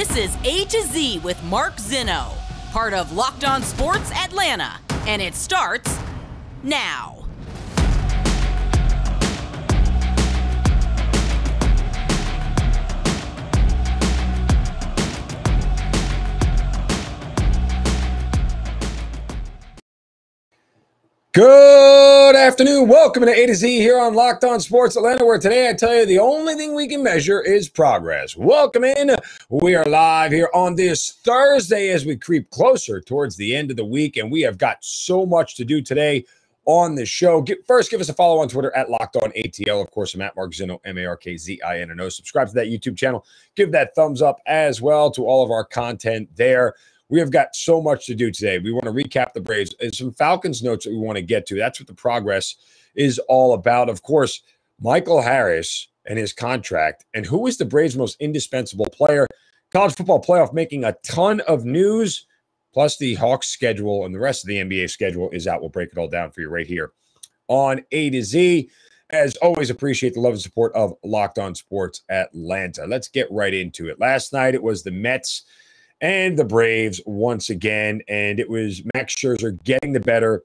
This is A to Z with Mark Zinno, part of Locked On Sports Atlanta, and it starts now. Good afternoon. Welcome to A to Z here on Locked On Sports Atlanta, where today I tell you the only thing we can measure is progress. Welcome in. We are live here on this Thursday as we creep closer towards the end of the week, and we have got so much to do today on the show. First, give us a follow on Twitter at Locked On ATL. Of course, I'm at Mark Zinno, MarkZinno. Subscribe to that YouTube channel. Give that thumbs up as well to all of our content there. We have got so much to do today. We want to recap the Braves and some Falcons notes that we want to get to. That's what the progress is all about. Of course, Michael Harris and his contract, and who is the Braves' most indispensable player. College football playoff making a ton of news, plus the Hawks schedule and the rest of the NBA schedule is out. We'll break it all down for you right here on A to Z. As always, appreciate the love and support of Locked On Sports Atlanta. Let's get right into it. Last night, it was the Mets and the Braves once again, and it was Max Scherzer getting the better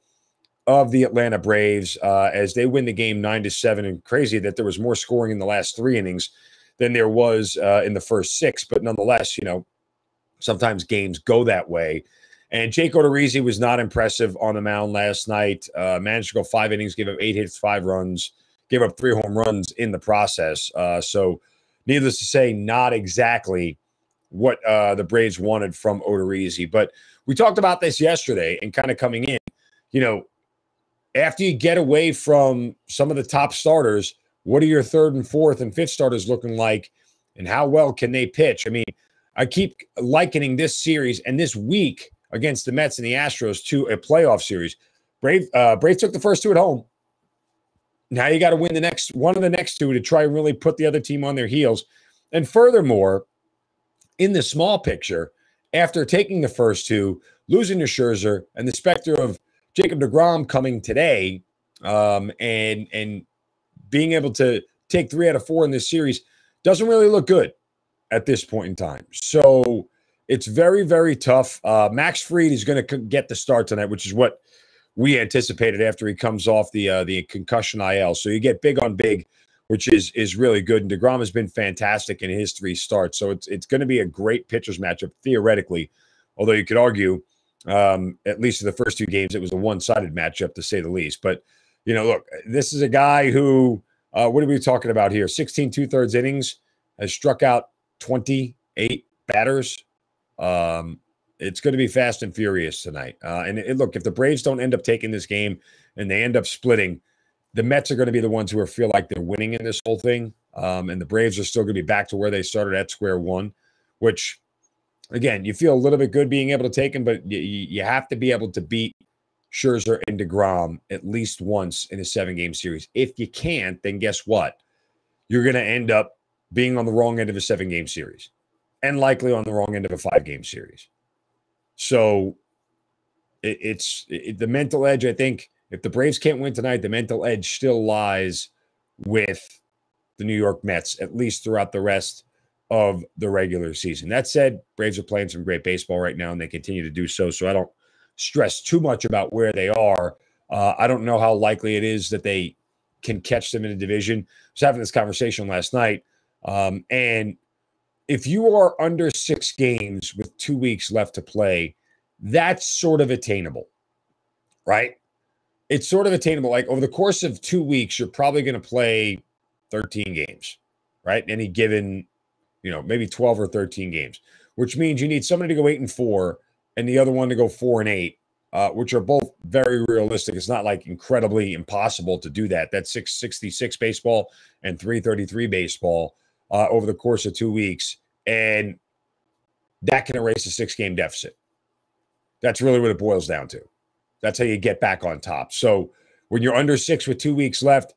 of the Atlanta Braves as they win the game 9-7. And crazy that there was more scoring in the last 3 innings than there was in the first 6. But nonetheless, you know, sometimes games go that way. And Jake Odorizzi was not impressive on the mound last night. Managed to go 5 innings, gave up 8 hits, 5 runs, gave up 3 home runs in the process. So needless to say, not exactly what the Braves wanted from Odorizzi. But we talked about this yesterday and kind of coming in, you know, after you get away from some of the top starters, what are your 3rd and 4th and 5th starters looking like, and how well can they pitch? I mean, I keep likening this series and this week against the Mets and the Astros to a playoff series. Braves took the first 2 at home. Now you got to win the next one of the next 2 to try and really put the other team on their heels. And furthermore, in the small picture, after taking the first 2, losing to Scherzer, and the specter of Jacob deGrom coming today, and being able to take 3 out of 4 in this series doesn't really look good at this point in time. So it's very, very tough. Max Fried is going to get the start tonight, which is what we anticipated after he comes off the concussion IL. So you get big on big, which is really good. And deGrom has been fantastic in his 3 starts. So it's going to be a great pitchers matchup, theoretically, although you could argue, at least in the first 2 games, it was a one-sided matchup, to say the least. But, you know, look, this is a guy who, what are we talking about here? 16 2/3 innings, has struck out 28 batters. It's going to be fast and furious tonight. Look, if the Braves don't end up taking this game and they end up splitting, the Mets are going to be the ones who feel like they're winning in this whole thing. And the Braves are still going to be back to where they started at square one, which, again, you feel a little bit good being able to take them, but you have to be able to beat Scherzer and deGrom at least once in a 7-game series. If you can't, then guess what? You're going to end up being on the wrong end of a 7-game series and likely on the wrong end of a 5-game series. So it's the mental edge, I think. If the Braves can't win tonight, the mental edge still lies with the New York Mets, at least throughout the rest of the regular season. That said, Braves are playing some great baseball right now, and they continue to do so. So I don't stress too much about where they are. I don't know how likely it is that they can catch them in a division. I was having this conversation last night. And if you are under 6 games with 2 weeks left to play, that's sort of attainable, right? It's sort of attainable. Like over the course of 2 weeks, you're probably going to play 13 games, right? Any given, you know, maybe 12 or 13 games, which means you need somebody to go 8-4 and the other one to go 4-8, which are both very realistic. It's not like incredibly impossible to do that. That's 666 baseball and 333 baseball over the course of 2 weeks. And that can erase a 6-game deficit. That's really what it boils down to. That's how you get back on top. So when you're under 6 with 2 weeks left,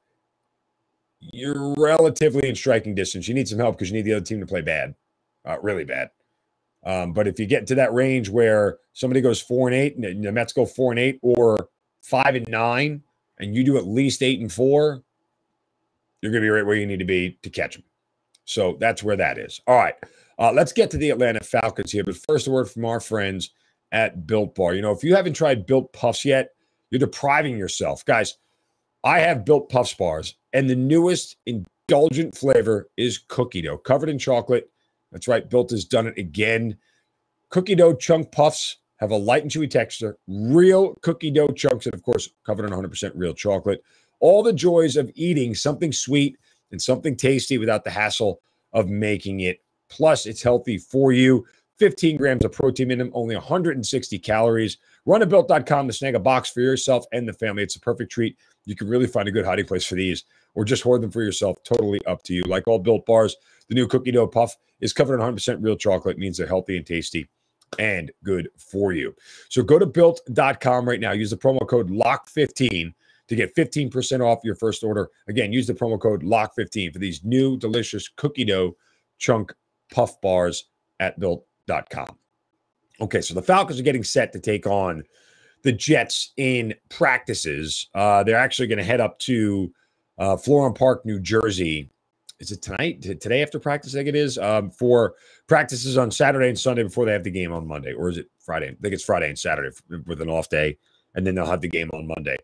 you're relatively in striking distance. You need some help because you need the other team to play bad, really bad. But if you get into that range where somebody goes 4-8 and the Mets go 4-8 or 5-9, and you do at least 8-4, you're going to be right where you need to be to catch them. So that's where that is. All right. Let's get to the Atlanta Falcons here. But first, a word from our friends at Built Bar. If you haven't tried Built Puffs yet, you're depriving yourself. Guys, I have Built Puffs bars, and the newest indulgent flavor is cookie dough, covered in chocolate. That's right, Built has done it again. Cookie dough chunk puffs have a light and chewy texture, real cookie dough chunks, and of course, covered in 100% real chocolate. All the joys of eating something sweet and something tasty without the hassle of making it. Plus, it's healthy for you. 15 grams of protein minimum, only 160 calories. Run to Built.com to snag a box for yourself and the family. It's a perfect treat. You can really find a good hiding place for these, or just hoard them for yourself. Totally up to you. Like all Built bars, the new cookie dough puff is covered in 100% real chocolate. It means they're healthy and tasty and good for you. So go to Built.com right now. Use the promo code LOCK15 to get 15% off your first order. Again, use the promo code LOCK15 for these new delicious cookie dough chunk puff bars at Built.com. Okay, so the Falcons are getting set to take on the Jets in practices. They're actually going to head up to Florham Park, New Jersey. Is it tonight? Today after practice, I think it is, for practices on Saturday and Sunday before they have the game on Monday. Or is it Friday? I think it's Friday and Saturday with an off day, and then they'll have the game on Monday.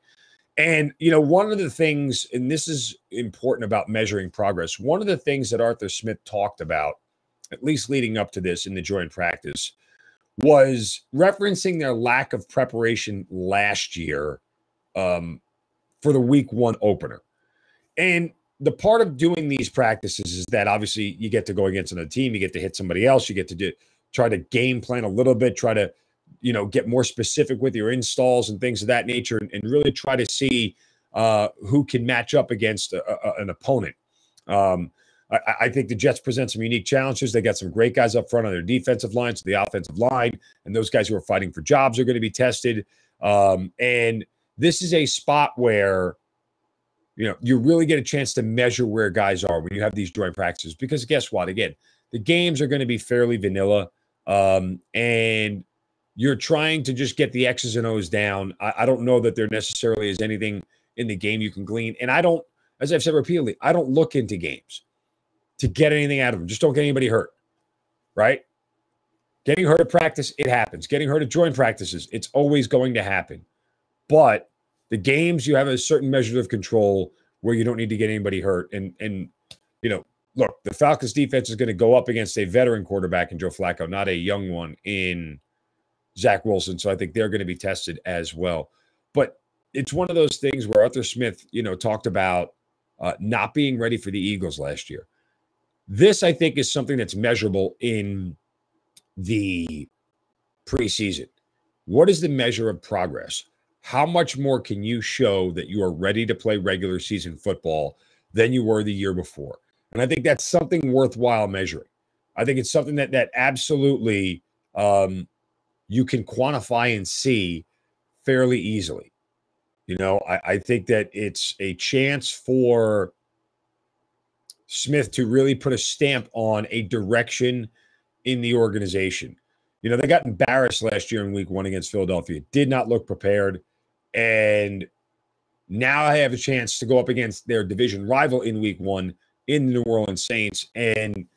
And, one of the things, and this is important about measuring progress, one of the things that Arthur Smith talked about, at least leading up to this in the joint practice, was referencing their lack of preparation last year for the week 1 opener. And the part of doing these practices is that obviously you get to go against another team, you get to hit somebody else, you get to try to game plan a little bit, try to, get more specific with your installs and things of that nature, and really try to see who can match up against an opponent. I think the Jets present some unique challenges. They got some great guys up front on their defensive line, so the offensive line, and those guys who are fighting for jobs are going to be tested. And this is a spot where, you really get a chance to measure where guys are when you have these joint practices. Because guess what? Again, the games are going to be fairly vanilla, and you're trying to just get the X's and O's down. I don't know that there necessarily is anything in the game you can glean. And I don't, as I've said repeatedly, I don't look into games to get anything out of them. Just don't get anybody hurt, right? Getting hurt at practice, it happens. Getting hurt at joint practices, it's always going to happen. But the games, you have a certain measure of control where you don't need to get anybody hurt. And look, the Falcons defense is going to go up against a veteran quarterback in Joe Flacco, not a young one in Zach Wilson. So I think they're going to be tested as well. But it's one of those things where Arthur Smith, talked about not being ready for the Eagles last year. This, I think, is something that's measurable in the preseason. What is the measure of progress? How much more can you show that you are ready to play regular season football than you were the year before? And I think that's something worthwhile measuring. I think it's something that absolutely you can quantify and see fairly easily. I think that it's a chance for Smith to really put a stamp on a direction in the organization. They got embarrassed last year in week 1 against Philadelphia. Did not look prepared. And now I have a chance to go up against their division rival in week 1 in the New Orleans Saints. And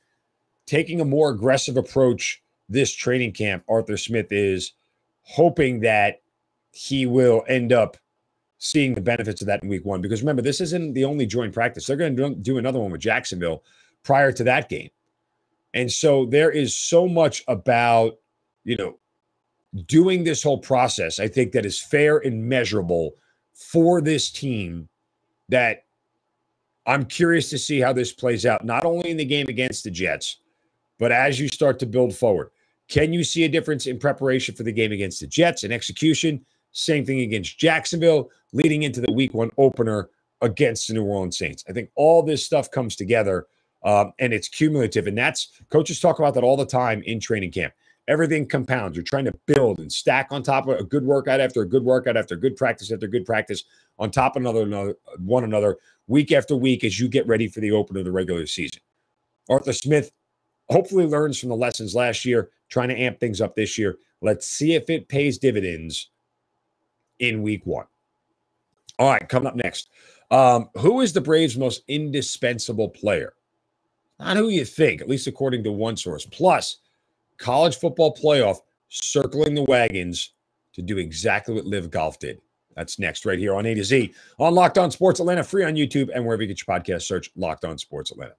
taking a more aggressive approach this training camp, Arthur Smith is hoping that he will end up seeing the benefits of that in week 1. Because remember, this isn't the only joint practice. They're going to do another one with Jacksonville prior to that game. And so there is so much about, doing this whole process, I think, that is fair and measurable for this team, that I'm curious to see how this plays out, not only in the game against the Jets, but as you start to build forward. Can you see a difference in preparation for the game against the Jets and execution? Same thing against Jacksonville, leading into the week 1 opener against the New Orleans Saints. I think all this stuff comes together, and it's cumulative. And coaches talk about that all the time in training camp. Everything compounds. You're trying to build and stack on top of a good workout after a good workout after good practice after good practice on top of one another, week after week, as you get ready for the opener of the regular season. Arthur Smith hopefully learns from the lessons last year, trying to amp things up this year. Let's see if it pays dividends in week 1. All right, coming up next. Who is the Braves' most indispensable player? Not who you think, at least according to one source. Plus, college football playoff circling the wagons to do exactly what Live Golf did. That's next right here on A to Z on Locked On Sports Atlanta, free on YouTube and wherever you get your podcast. Search Locked On Sports Atlanta.